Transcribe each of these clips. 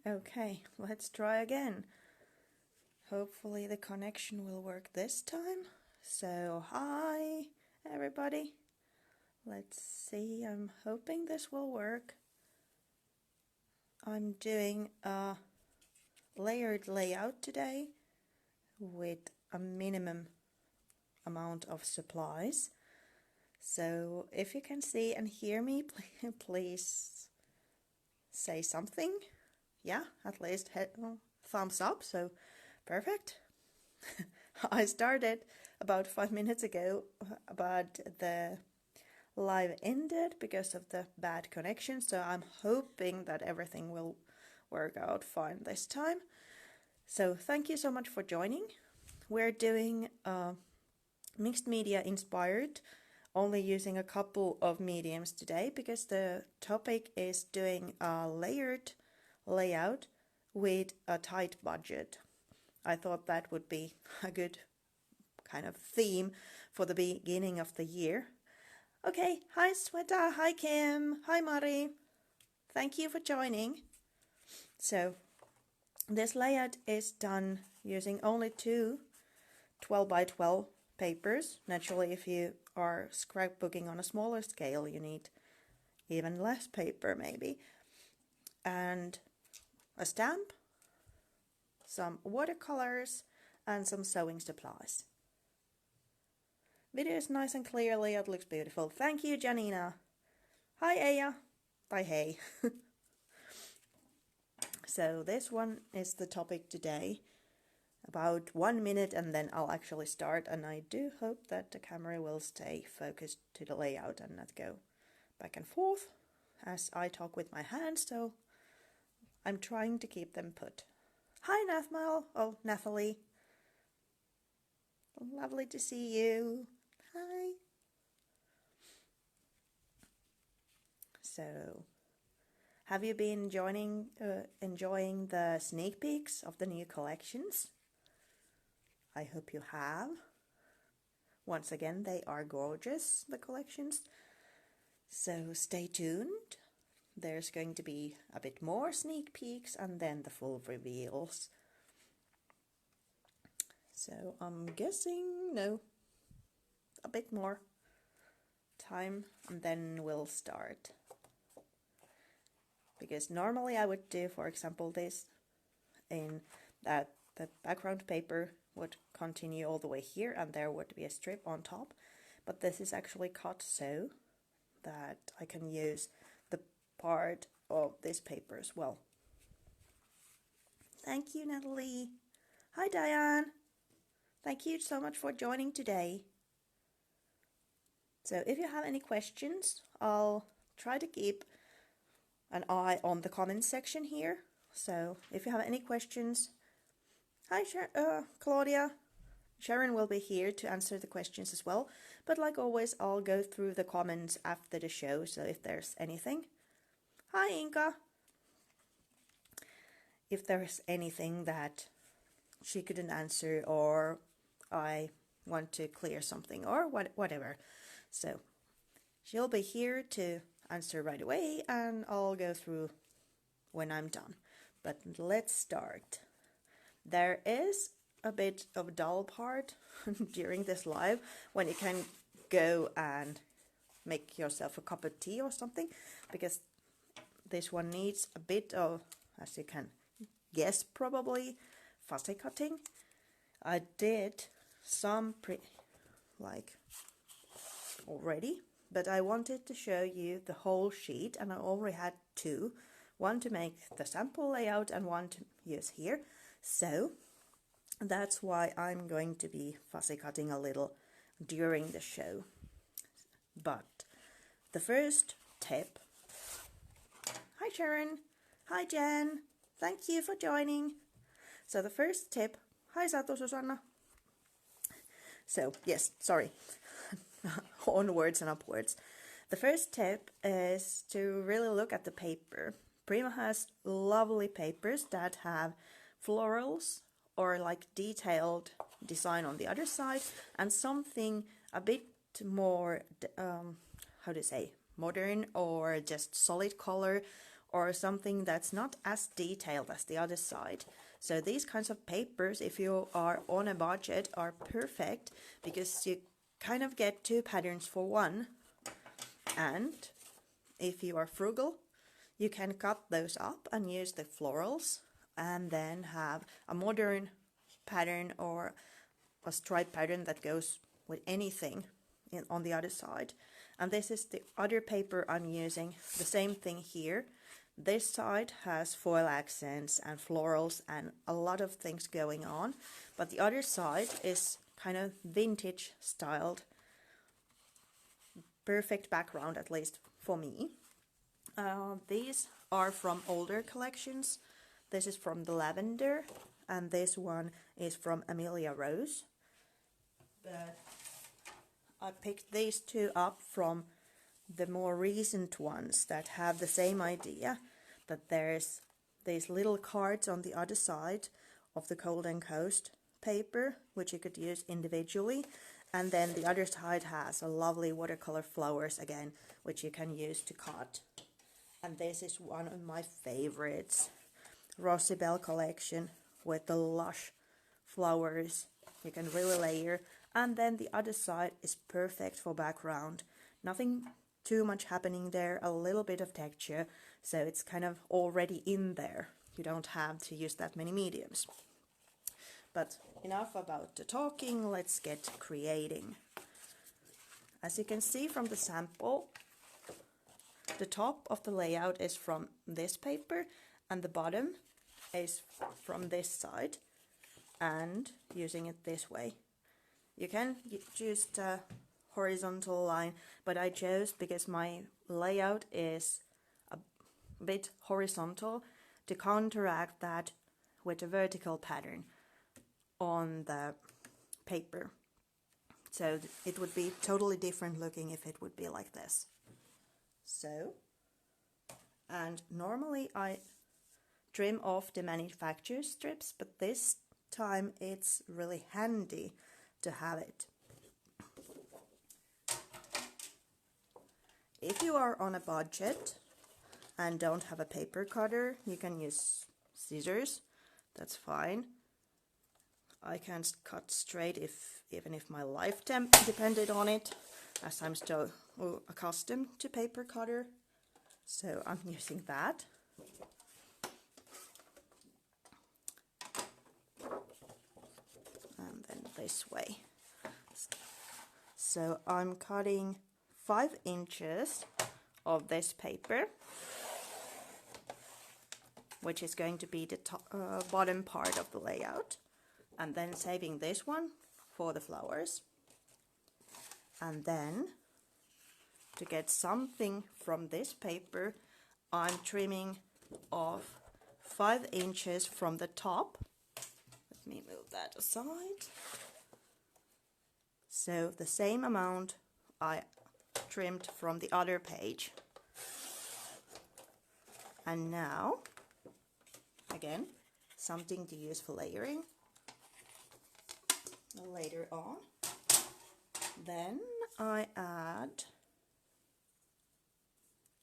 Okay, let's try again. Hopefully the connection will work this time. So, hi everybody. Let's see, I'm hoping this will work. I'm doing a layered layout today with a minimum amount of supplies. So if you can see and hear me, please say something. Yeah, at least thumbs up, so perfect. I started about 5 minutes ago, but the live ended because of the bad connection, so I'm hoping that everything will work out fine this time. So thank you so much for joining. We're doing mixed media inspired, only using a couple of mediums today because the topic is doing a layered layout with a tight budget. I thought that would be a good kind of theme for the beginning of the year. Okay, hi Sweta, hi Kim, hi Mari. Thank you for joining. So this layout is done using only two 12 by 12 papers. Naturally, if you are scrapbooking on a smaller scale, you need even less paper maybe. And a stamp, some watercolors, and some sewing supplies. Video is nice and clear, layout looks beautiful. Thank you, Janina. Hi, Aya. Bye, hey. So this one is the topic today. About 1 minute and then I'll actually start, and I do hope that the camera will stay focused to the layout and not go back and forth as I talk with my hands, so I'm trying to keep them put. Hi Nathmal, oh Nathalie. Lovely to see you. Hi. So, have you been enjoying the sneak peeks of the new collections? I hope you have. Once again, they are gorgeous, the collections. So stay tuned. There's going to be a bit more sneak peeks and then the full reveals. So I'm guessing, no, a bit more time and then we'll start. Because normally I would do, for example, this in that the background paper would continue all the way here and there would be a strip on top, but this is actually cut so that I can use the part of this paper as well. Thank you, Natalie. Hi, Diane. Thank you so much for joining today. So if you have any questions, I'll try to keep an eye on the comments section here. So if you have any questions, hi Claudia. Sharon will be here to answer the questions as well. But like always, I'll go through the comments after the show, so if there's anything. Hi Inka. If there's anything that she couldn't answer or I want to clear something or whatever. So she'll be here to answer right away and I'll go through when I'm done. But let's start. There is a bit of dull part during this live when you can go and make yourself a cup of tea or something, because this one needs a bit of, as you can guess probably, fussy cutting. I did some already, but I wanted to show you the whole sheet and I already had two, one to make the sample layout and one to use here. So that's why I'm going to be fussy cutting a little during the show. But the first tip, hi Sharon, hi Jen, thank you for joining. So the first tip, hi Satu Susanna. So yes, sorry, onwards and upwards. The first tip is to really look at the paper. Prima has lovely papers that have florals or like detailed design on the other side and something a bit more, how to say, modern or just solid color or something that's not as detailed as the other side. So these kinds of papers, if you are on a budget, are perfect because you kind of get two patterns for one. And if you are frugal, you can cut those up and use the florals and then have a modern pattern or a stripe pattern that goes with anything on the other side. And this is the other paper I'm using. The same thing here. This side has foil accents and florals and a lot of things going on, but the other side is kind of vintage styled. Perfect background, at least for me. These are from older collections. This is from the Lavender, and this one is from Amelia Rose. But I picked these two up from the more recent ones that have the same idea, that there's these little cards on the other side of the Golden Coast paper, which you could use individually, and then the other side has a lovely watercolor flowers again, which you can use to cut. And this is one of my favorites, Rosibel collection with the lush flowers. You can really layer, and then the other side is perfect for background. Nothing too much happening there, a little bit of texture, so it's kind of already in there. You don't have to use that many mediums. But enough about the talking, let's get creating. As you can see from the sample, the top of the layout is from this paper and the bottom is from this side, and using it this way. You can choose the horizontal line, but I chose, because my layout is a bit horizontal, to counteract that with a vertical pattern on the paper. So it would be totally different looking if it would be like this. So, and normally I trim off the manufacturer strips, but this time it's really handy to have it. If you are on a budget and don't have a paper cutter, you can use scissors, that's fine. I can cut straight even if my life depended on it, as I'm still accustomed to paper cutter, so I'm using that. And then this way. So I'm cutting 5 inches of this paper, which is going to be the bottom part of the layout, and then saving this one for the flowers. And then to get something from this paper, I'm trimming off 5 inches from the top. Let me move that aside. So the same amount I trimmed from the other page. And now, again, something to use for layering later on. Then I add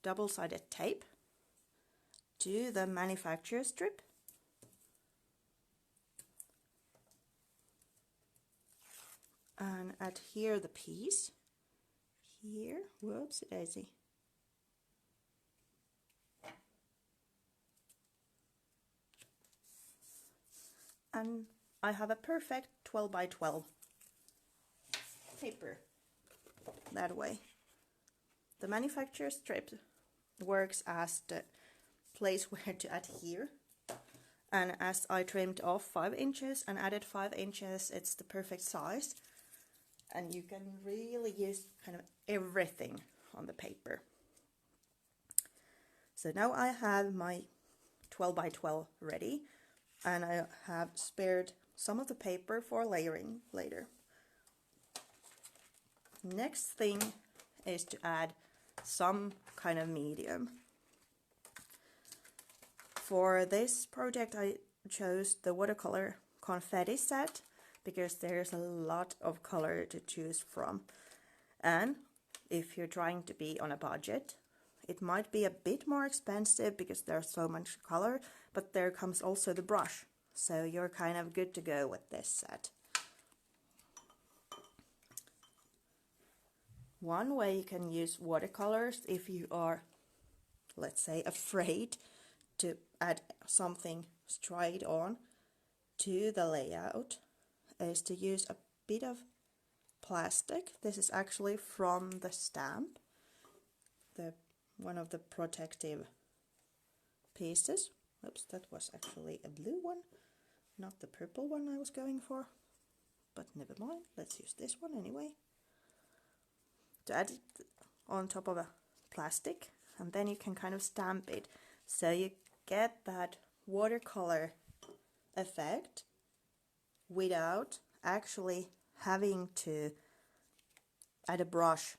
double-sided tape to the manufacturer strip. And adhere the piece here. Whoops, daisy. And I have a perfect 12 by 12 paper that way. The manufacturer strip works as the place where to adhere, and as I trimmed off 5 inches and added 5 inches, it's the perfect size, and you can really use kind of everything on the paper. So now I have my 12 by 12 ready, and I have spared some of the paper for layering later. Next thing is to add some kind of medium. For this project I chose the watercolor confetti set because there's a lot of color to choose from, and if you're trying to be on a budget, It might be a bit more expensive because there's so much color, but there comes also the brush. So you're kind of good to go with this set. One way you can use watercolors if you are, let's say, afraid to add something straight on to the layout is to use a bit of plastic. This is actually from the stamp, one of the protective pieces. Oops, that was actually a blue one, not the purple one I was going for, but never mind, let's use this one anyway. To add it on top of a plastic, and then you can kind of stamp it so you get that watercolor effect without actually having to add a brush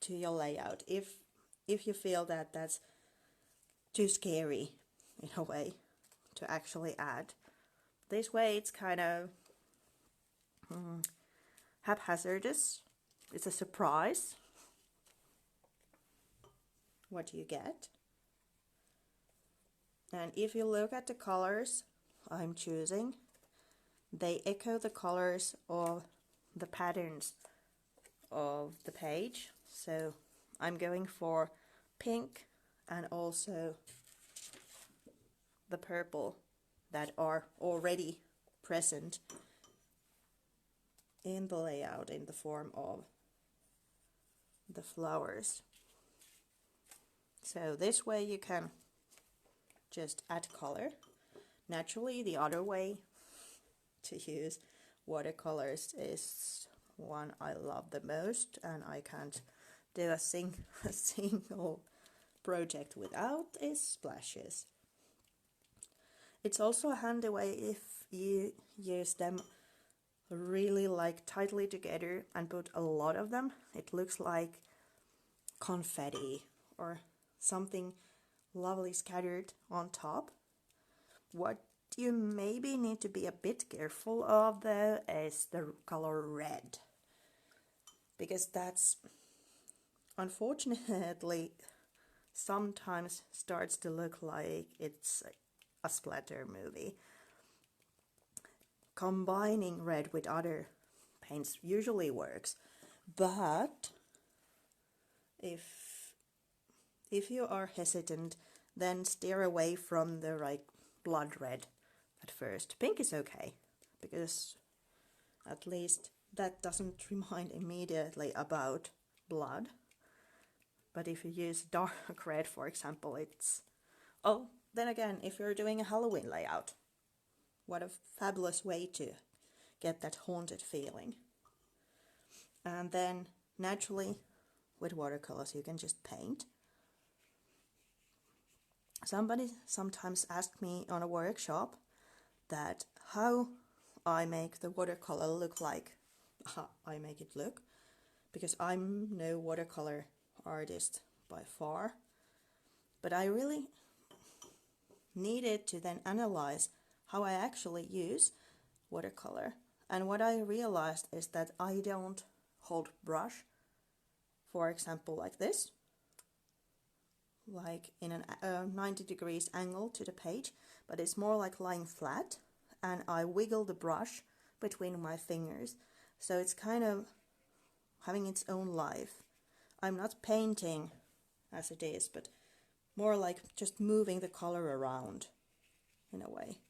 to your layout if you feel that that's too scary in a way to actually add. This way it's kind of haphazardous. It's a surprise what you get. And if you look at the colors I'm choosing, they echo the colors of the patterns of the page. So I'm going for pink and also the purple that are already present in the layout in the form of the flowers. So this way you can just add color. Naturally, the other way to use watercolors is one I love the most, and I can't do a single project without, is splashes. It's also a handy way if you use them really like tightly together and put a lot of them. It looks like confetti or something lovely scattered on top. What you maybe need to be a bit careful of though is the color red, because that's unfortunately sometimes starts to look like it's a splatter movie. Combining red with other paints usually works, but if you are hesitant, then steer away from the blood red at first. Pink is okay, because at least that doesn't remind immediately about blood. But if you use dark red, for example, it's... Oh, then again, if you're doing a Halloween layout, what a fabulous way to get that haunted feeling. And then, naturally, with watercolors, you can just paint. Somebody sometimes asked me on a workshop that how I make the watercolor look like I make it look, because I'm no watercolor artist by far, but I really needed to then analyze how I actually use watercolor. And what I realized is that I don't hold brush, for example, like this, like in a 90 degrees angle to the page, but it's more like lying flat, and I wiggle the brush between my fingers, so it's kind of having its own life. I'm not painting as it is, but more like just moving the color around in a way.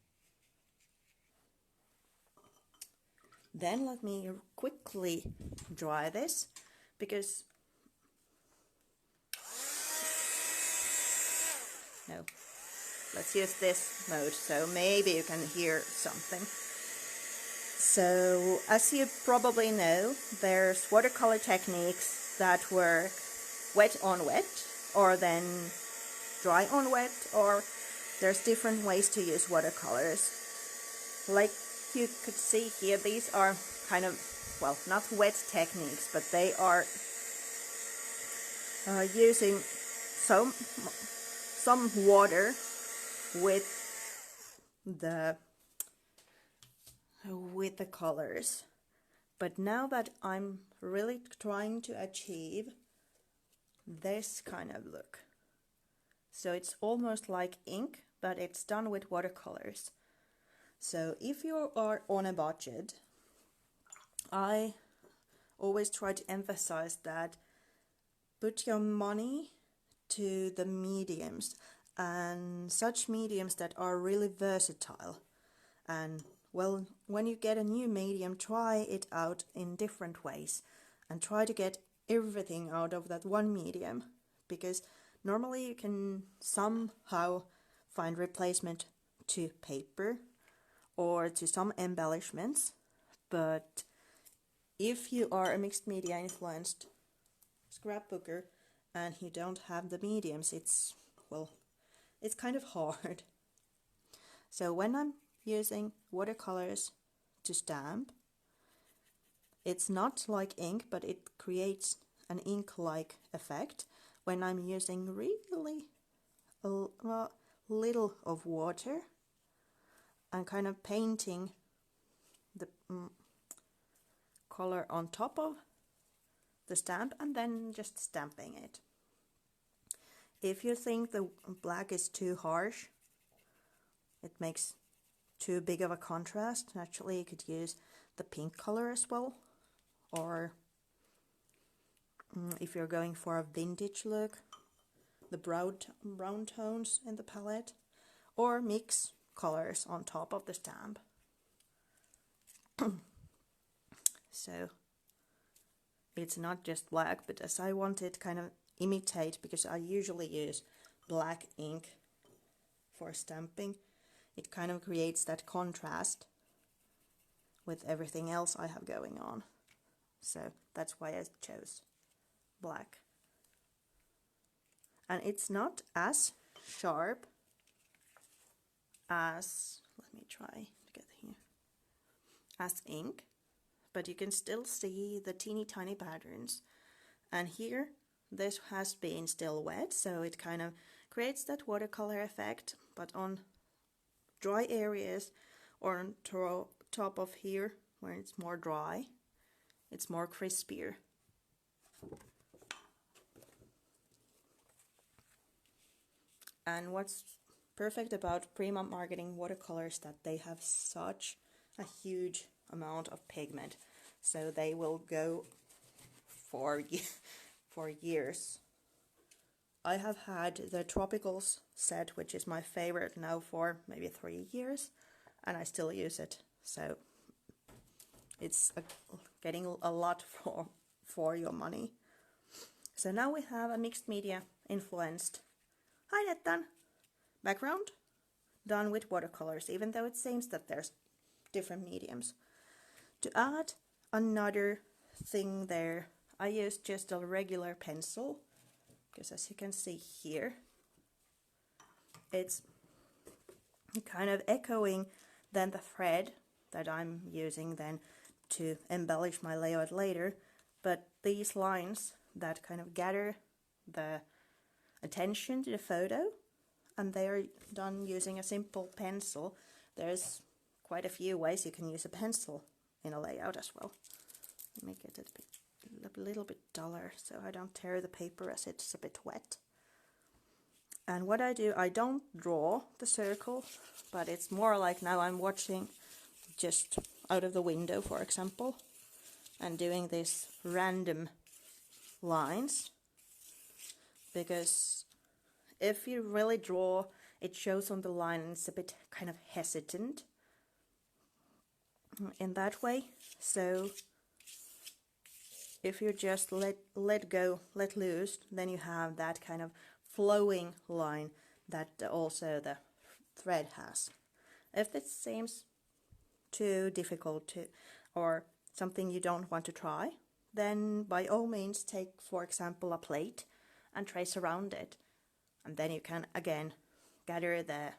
Then let me quickly dry this, because no, let's use this mode so maybe you can hear something. So as you probably know, there's watercolor techniques that work wet on wet, or then dry on wet, or there's different ways to use watercolors. Like you could see here, these are kind of, well, not wet techniques, but they are using some water with the colors. But now that I'm really trying to achieve this kind of look. So it's almost like ink, but it's done with watercolors. So if you are on a budget, I always try to emphasize that put your money to the mediums, and such mediums that are really versatile. And well, when you get a new medium, try it out in different ways and try to get everything out of that one medium, because normally you can somehow find replacement to paper or to some embellishments, but if you are a mixed media influenced scrapbooker and you don't have the mediums, it's kind of hard. So when I'm using watercolors to stamp, it's not like ink, but it creates an ink-like effect when I'm using really little of water and kind of painting the color on top of the stamp and then just stamping it. If you think the black is too harsh, it makes too big of a contrast, actually you could use the pink color as well, or if you're going for a vintage look, the brown tones in the palette, or mix colors on top of the stamp. So it's not just black, but as I wanted kind of imitate, because I usually use black ink for stamping, it kind of creates that contrast with everything else I have going on. So that's why I chose black. And it's not as sharp as, let me try to get here, as ink, but you can still see the teeny tiny patterns. And here, this has been still wet, so it kind of creates that watercolor effect, but on dry areas or on top of here, where it's more dry, it's more crispier. And what's perfect about Prima Marketing watercolors that they have such a huge amount of pigment, so they will go for years. I have had the Tropicals set, which is my favorite now, for maybe 3 years, and I still use it. So it's getting a lot for your money. So now we have a mixed media influenced background done with watercolors, even though it seems that there's different mediums. To add another thing there, I used just a regular pencil, because as you can see here, it's kind of echoing then the thread that I'm using then to embellish my layout later, but these lines that kind of gather the attention to the photo, and they are done using a simple pencil. There's quite a few ways you can use a pencil in a layout as well. Let me get it a little bit duller so I don't tear the paper as it's a bit wet. And what I do, I don't draw the circle, but it's more like now I'm watching just out of the window, for example, and doing these random lines, because if you really draw, it shows on the line and it's a bit kind of hesitant in that way. So if you just let go, let loose, then you have that kind of flowing line that also the thread has. If it seems too difficult to, or something you don't want to try, then by all means take, for example, a plate and trace around it, and then you can again gather the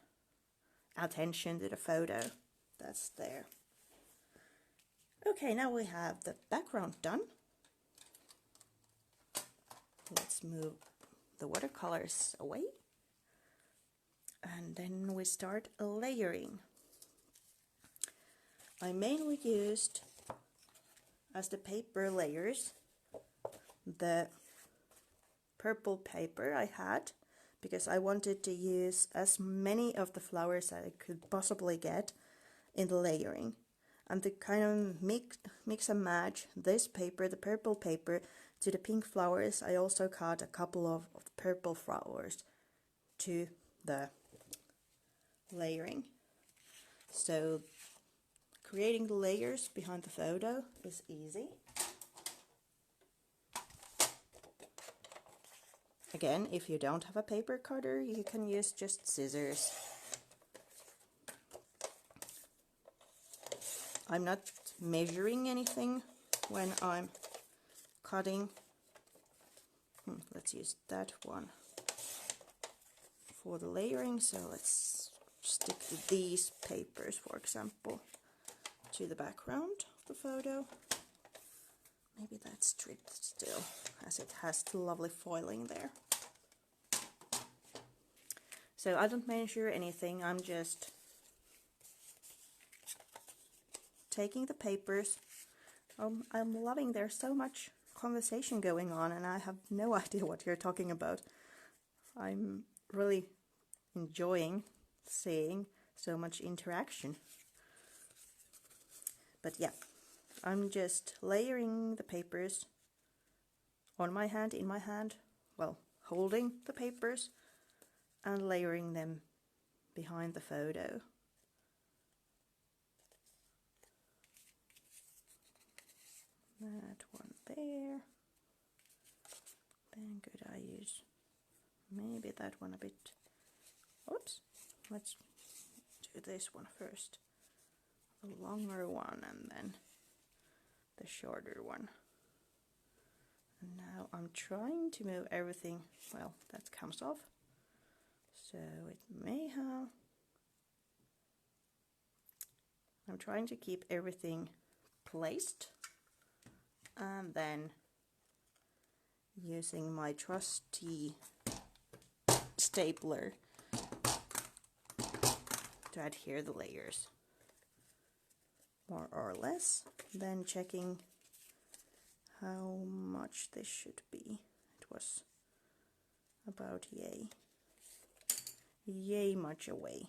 attention to the photo that's there. Okay, now we have the background done. Let's move the watercolors away, and then we start layering. I mainly used as the paper layers the purple paper I had, because I wanted to use as many of the flowers that I could possibly get in the layering. And to kind of mix and match this paper, the purple paper, to the pink flowers, I also cut a couple of purple flowers to the layering. So creating the layers behind the photo is easy. Again, if you don't have a paper cutter, you can use just scissors. I'm not measuring anything when I'm cutting. Let's use that one for the layering. So let's stick these papers, for example, to the background of the photo. Maybe that's stripped still, as it has the lovely foiling there. So I don't measure anything, I'm just taking the papers. I'm loving, there's so much conversation going on and I have no idea what you're talking about. I'm really enjoying seeing so much interaction. But yeah, I'm just layering the papers on my hand, in my hand, well, holding the papers and layering them behind the photo. That one there. Then could I use maybe that one a bit? Oops, let's do this one first. The longer one and then the shorter one. And now I'm trying to move everything, well, that comes off. So it may have, I'm trying to keep everything placed and then using my trusty stapler to adhere the layers more or less, then checking how much this should be. It was about yay much away.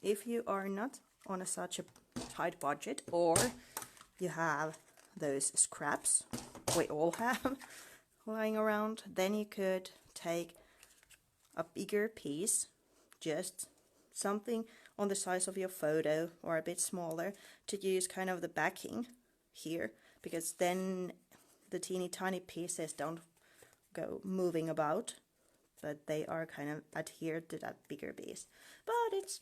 If you are not on such a tight budget, or you have those scraps we all have lying around, then you could take a bigger piece, just something on the size of your photo or a bit smaller, to use kind of the backing here, because then the teeny tiny pieces don't go moving about, but they are kind of adhered to that bigger piece. But it's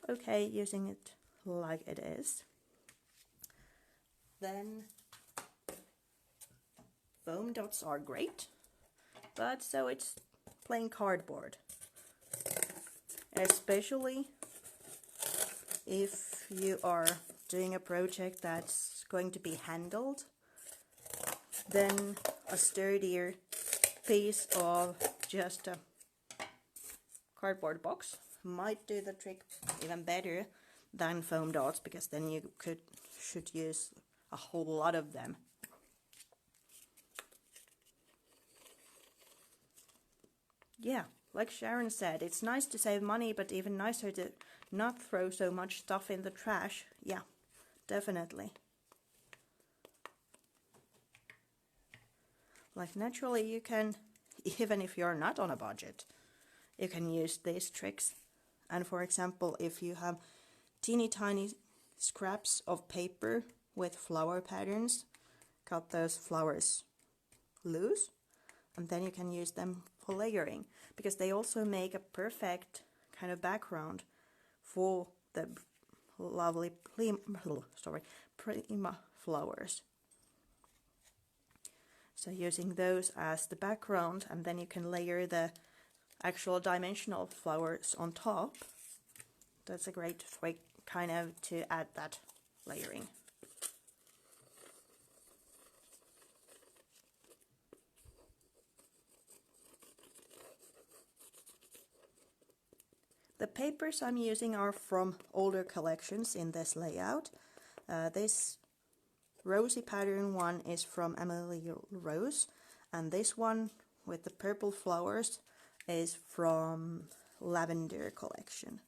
okay using it like it is. Then foam dots are great, but so it's plain cardboard. Especially if you are doing a project that's going to be handled, then a sturdier piece of just a cardboard box might do the trick even better than foam dots, because then you should use a whole lot of them. Yeah, like Sharon said, it's nice to save money, but even nicer to not throw so much stuff in the trash. Yeah, definitely. Like naturally you can, even if you're not on a budget, you can use these tricks. And for example, if you have teeny tiny scraps of paper with flower patterns, cut those flowers loose, and then you can use them for layering, because they also make a perfect kind of background for the lovely prima flowers. So using those as the background, and then you can layer the actual dimensional flowers on top. That's a great way kind of to add that layering. The papers I'm using are from older collections in this layout. This rosy pattern one is from Emily Rose, and this one with the purple flowers is from Lavender collection.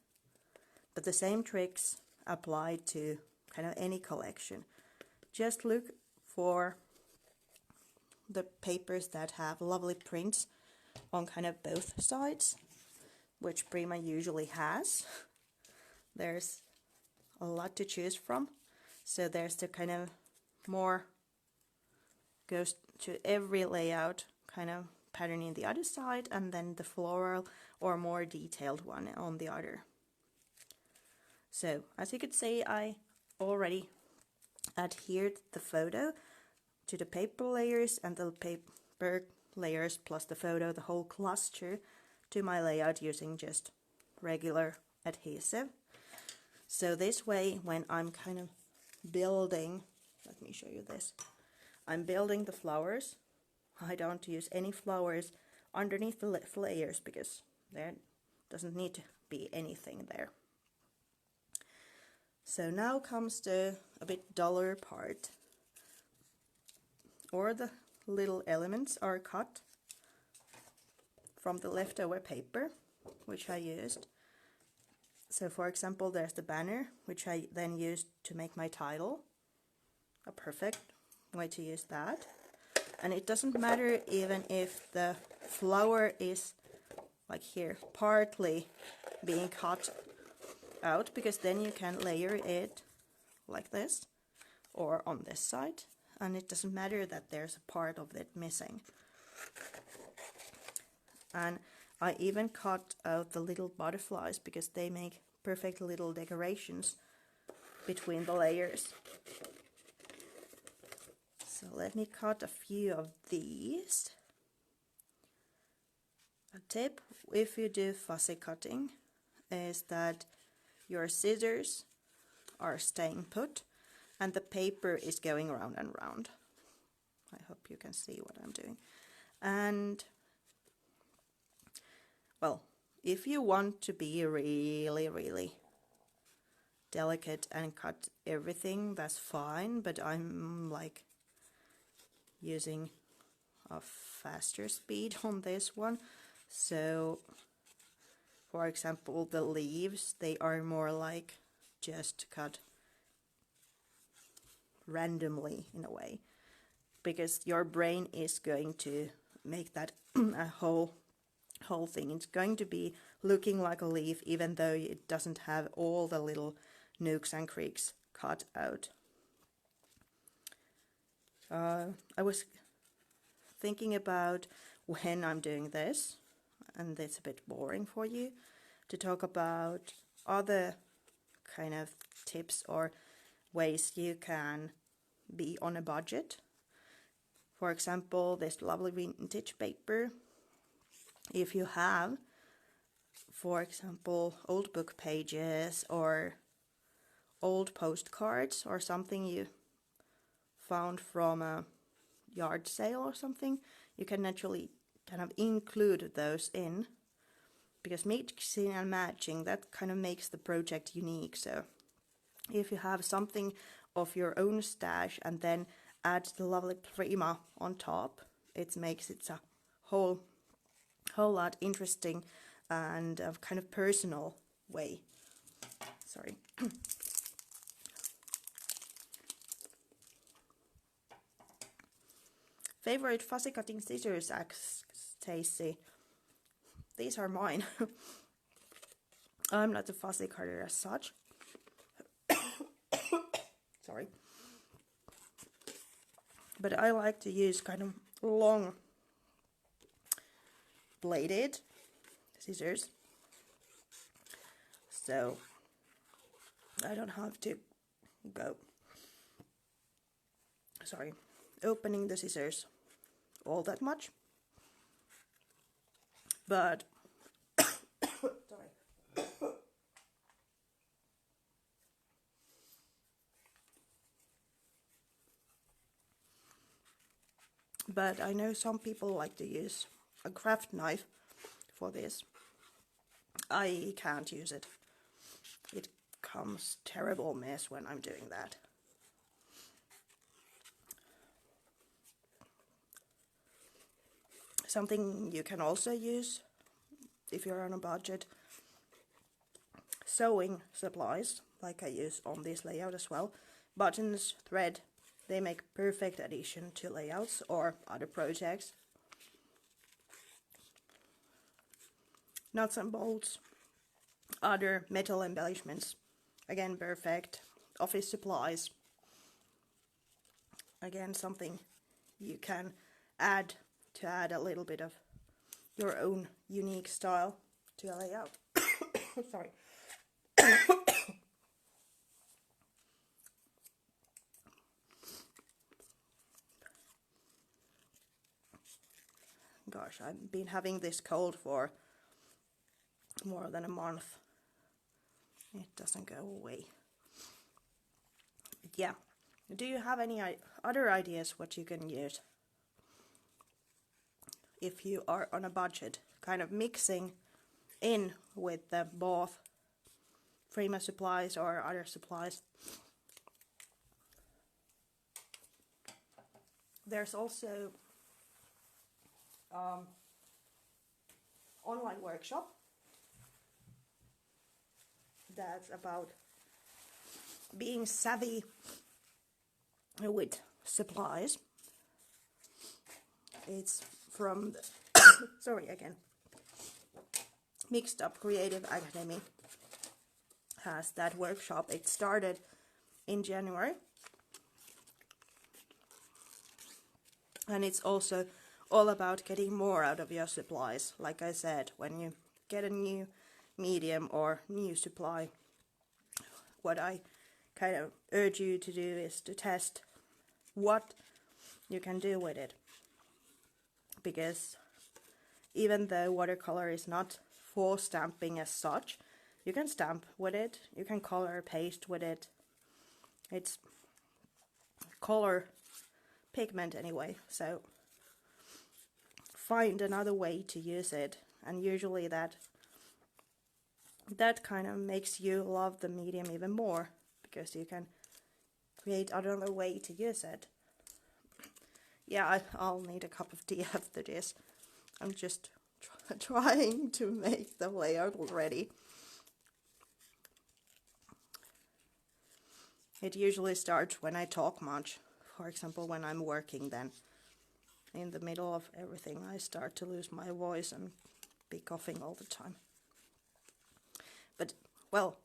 But the same tricks apply to kind of any collection. Just look for the papers that have lovely prints on kind of both sides, which Prima usually has. There's a lot to choose from. So there's the kind of more goes to every layout kind of pattern in the other side, and then the floral or more detailed one on the other. So as you could see, I already adhered the photo to the paper layers and the paper layers plus the photo, the whole cluster, to my layout using just regular adhesive. So this way, when I'm kind of building, let me show you this, I'm building the flowers, I don't use any flowers underneath the layers because there doesn't need to be anything there. So now comes the a bit duller part. Or the little elements are cut from the leftover paper, which I used. So for example, there's the banner, which I then used to make my title. A perfect way to use that. And it doesn't matter even if the flower is, like here, partly being cut out, because then you can layer it like this, or on this side, and it doesn't matter that there's a part of it missing. And I even cut out the little butterflies because they make perfect little decorations between the layers. So let me cut a few of these. A tip if you do fussy cutting is that your scissors are staying put and the paper is going round and round. I hope you can see what I'm doing. And well, if you want to be really delicate and cut everything, that's fine, but I'm like using a faster speed on this one. So for example, the leaves, they are more like just cut randomly in a way, because your brain is going to make that a whole thing. It's going to be looking like a leaf even though it doesn't have all the little nooks and creaks cut out. I was thinking about when I'm doing this, and it's a bit boring for you, to talk about other kind of tips or ways you can be on a budget. For example, this lovely vintage paper. If you have, for example, old book pages or old postcards or something you found from a yard sale or something, you can naturally kind of include those in, because mixing and matching, that kind of makes the project unique. So if you have something of your own stash and then add the lovely Prima on top, it makes it a whole lot interesting and a kind of personal way. Sorry. Favorite fussy cutting scissors, asks Stacy. These are mine. I'm not a fussy cutter as such. Sorry. But I like to use kind of long bladed scissors, so I don't have to go, opening the scissors all that much. But sorry. But I know some people like to use a craft knife for this. I can't use it. It comes terrible mess when I'm doing that. Something you can also use if you're on a budget, sewing supplies, like I use on this layout as well. Buttons, thread, they make perfect addition to layouts or other projects. Nuts and bolts, other metal embellishments, again perfect. Office supplies, again something you can add to add a little bit of your own unique style to a layout. Sorry. Gosh, I've been having this cold for more than a month. It doesn't go away. But yeah, do you have any other ideas what you can use if you are on a budget? Kind of mixing in with the both frame supplies or other supplies. There's also online workshop that's about being savvy with supplies. It's from the sorry again, Mixed Up Creative Academy has that workshop. It started in January, and it's also all about getting more out of your supplies. Like I said, when you get a new medium or new supply, what I kind of urge you to do is to test what you can do with it. Because even though watercolor is not for stamping as such, you can stamp with it, you can color paste with it. It's color pigment anyway, so find another way to use it, and usually that kind of makes you love the medium even more, because you can create another way to use it. Yeah, I'll need a cup of tea after this. I'm just trying to make the layout ready. It usually starts when I talk much. For example, when I'm working, then in the middle of everything I start to lose my voice and be coughing all the time. But, well,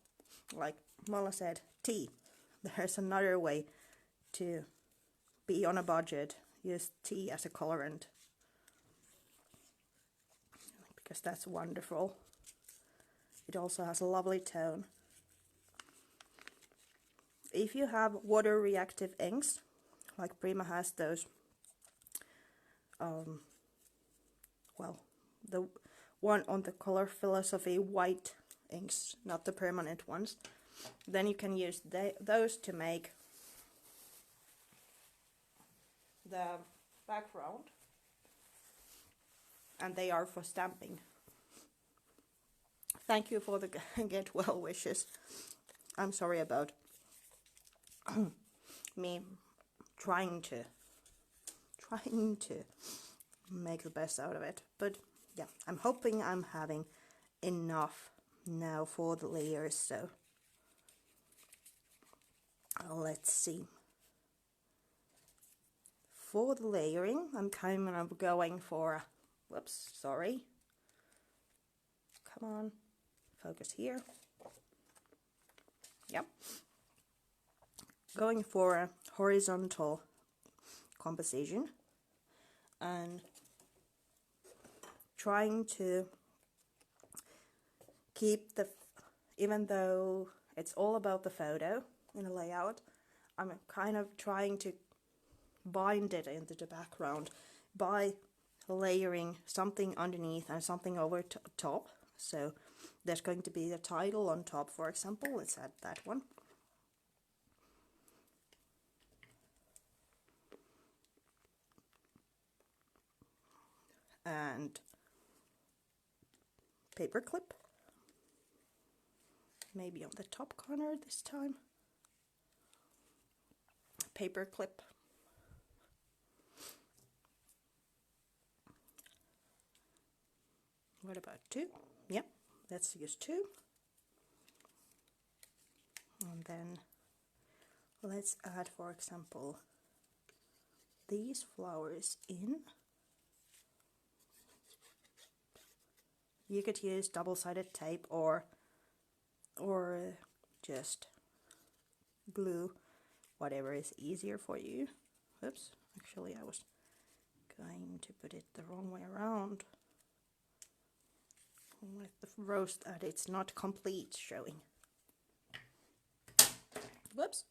like Mala said, tea. There's another way to be on a budget. Use tea as a colorant, because that's wonderful. It also has a lovely tone. If you have water reactive inks, like Prima has those, well, the one on the Color Philosophy white inks, not the permanent ones, then you can use those to make the background, and they are for stamping. Thank you for the get well wishes. I'm sorry about me trying to make the best out of it, but yeah, I'm hoping I'm having enough now for the layers, so let's see. For the layering, I'm kind of going for, whoops, sorry, come on, focus here, yep, going for a horizontal composition and trying to keep the, even though it's all about the photo in a layout, I'm kind of trying to bind it into the background by layering something underneath and something over top. So there's going to be a title on top, for example. Let's add that one. And paper clip, maybe on the top corner this time. Paper clip. What about 2? Yep, let's use 2. And then let's add, for example, these flowers in. You could use double-sided tape or just glue, whatever is easier for you. Oops, actually I was going to put it the wrong way around. With the rose that it's not complete showing. Whoops.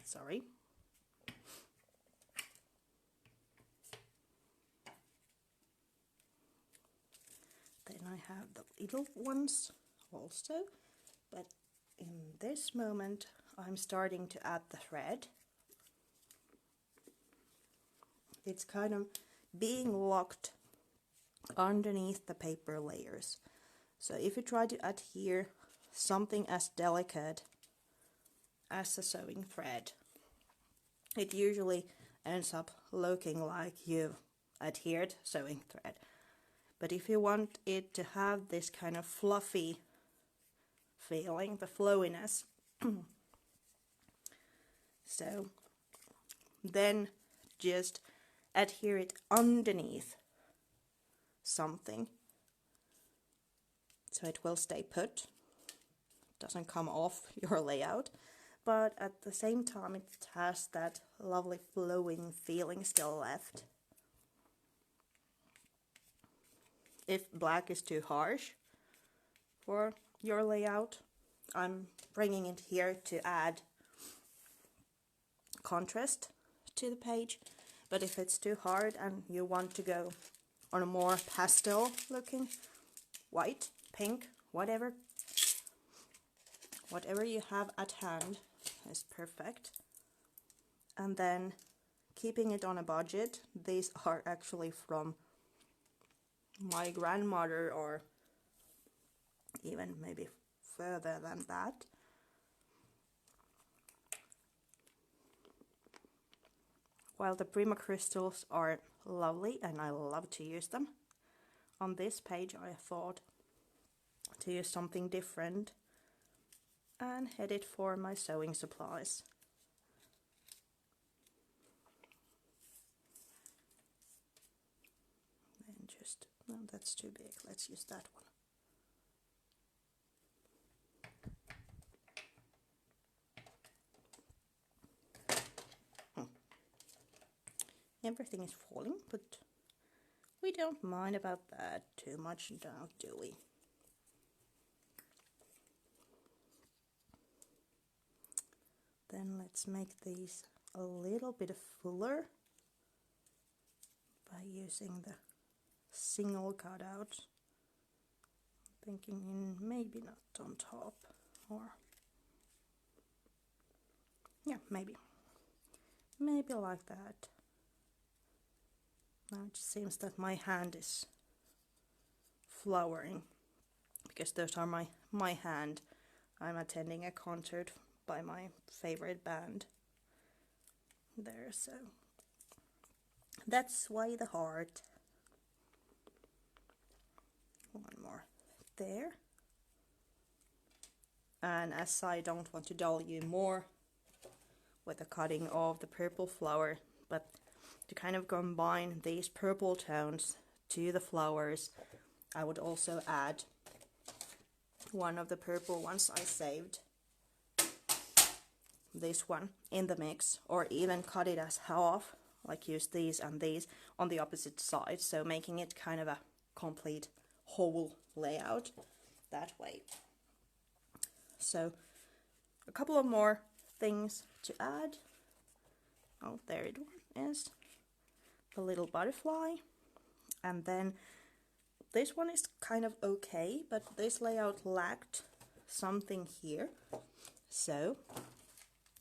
Sorry. Then I have the little ones also, but in this moment I'm starting to add the thread. It's kind of being locked underneath the paper layers. So if you try to adhere something as delicate as a sewing thread, it usually ends up looking like you've adhered sewing thread. But if you want it to have this kind of fluffy feeling, the flowiness, so then just adhere it underneath something so it will stay put, doesn't come off your layout, but at the same time it has that lovely flowing feeling still left. If black is too harsh for your layout, I'm bringing it here to add contrast to the page, but if it's too hard and you want to go on a more pastel looking, white, pink, whatever you have at hand is perfect. And then keeping it on a budget, these are actually from my grandmother, or even maybe further than that. While the Prima crystals are lovely and I love to use them, on this page I thought to use something different and headed for my sewing supplies. And just, no, that's too big, let's use that one. Everything is falling, but we don't mind about that too much now, do we? Then let's make these a little bit fuller by using the single cutout. Thinking in maybe not on top, or yeah, maybe like that. Now it seems that my hand is flowering because those are my hand. I'm attending a concert by my favorite band there, so that's why the heart. One more there. And as I don't want to dull you more with the cutting of the purple flower, but to kind of combine these purple tones to the flowers, I would also add one of the purple ones I saved, this one, in the mix, or even cut it as half, like use these and these on the opposite side, so making it kind of a complete whole layout that way. So a couple of more things to add. Oh, there it is. A little butterfly, and then this one is kind of okay, but this layout lacked something here, so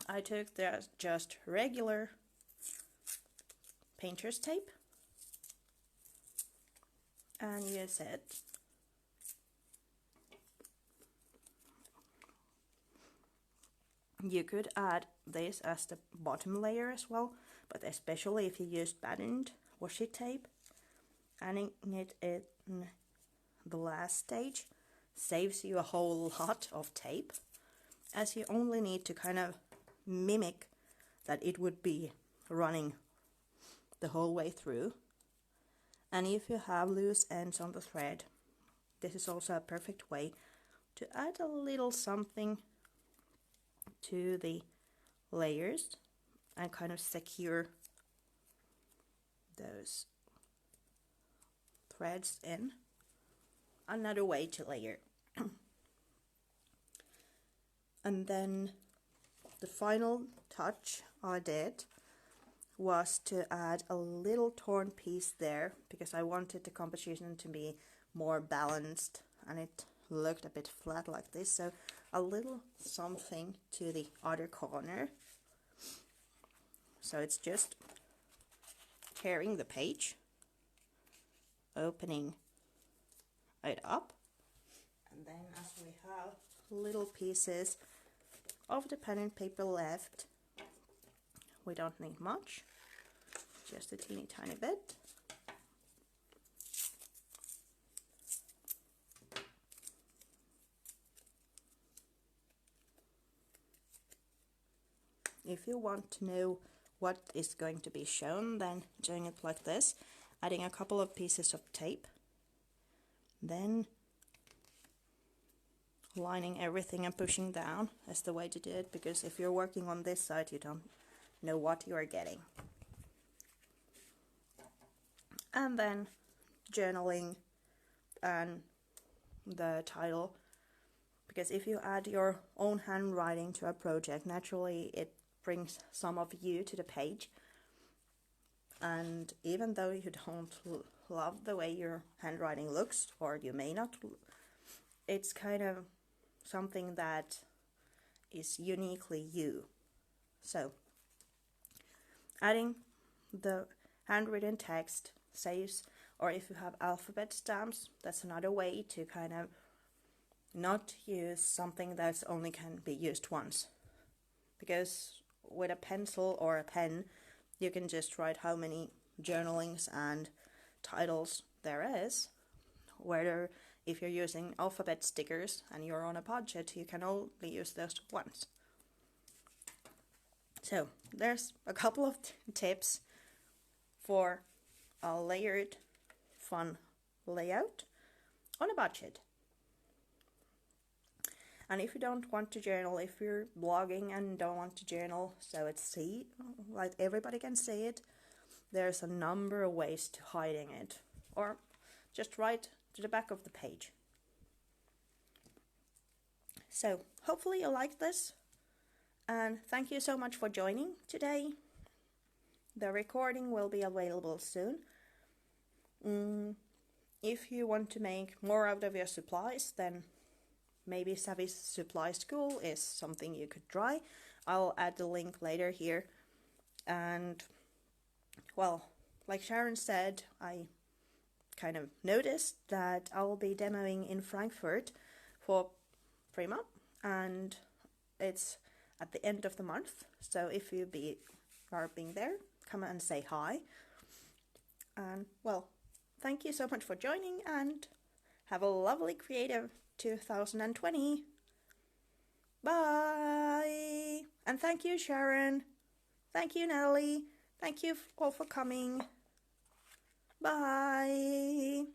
I took just regular painter's tape and used it. You could add this as the bottom layer as well, but especially if you used patterned washi tape, adding it the last stage saves you a whole lot of tape, as you only need to kind of mimic that it would be running the whole way through. And if you have loose ends on the thread, this is also a perfect way to add a little something to the layers and kind of secure those threads in. Another way to layer. And then the final touch I did was to add a little torn piece there, because I wanted the composition to be more balanced and it looked a bit flat like this, so a little something to the other corner. So it's just tearing the page, opening it up, and then as we have little pieces of the pen and paper left, we don't need much, just a teeny tiny bit. If you want to know what is going to be shown, then doing it like this, adding a couple of pieces of tape, then lining everything and pushing down is the way to do it, because if you're working on this side you don't know what you are getting. And then journaling and the title, because if you add your own handwriting to a project, naturally it brings some of you to the page, and even though you don't love the way your handwriting looks, or you may not, it's kind of something that is uniquely you. So adding the handwritten text saves, or if you have alphabet stamps, that's another way to kind of not use something that's only can be used once, because with a pencil or a pen you can just write how many journalings and titles there is, whether if you're using alphabet stickers and you're on a budget, you can only use those once. So there's a couple of tips for a layered, fun layout on a budget. And if you don't want to journal, if you're blogging and don't want to journal so it's like everybody can see it, there's a number of ways to hiding it, or just write to the back of the page. So hopefully you liked this, and thank you so much for joining today. The recording will be available soon. If you want to make more out of your supplies, then maybe Savvy's Supply School is something you could try. I'll add the link later here. And well, like Sharon said, I kind of noticed that I'll be demoing in Frankfurt for Prima, and it's at the end of the month. So if you are being there, come and say hi. And well, thank you so much for joining, and have a lovely creative 2020. Bye! And thank you, Sharon. Thank you, Natalie. Thank you all for coming. Bye!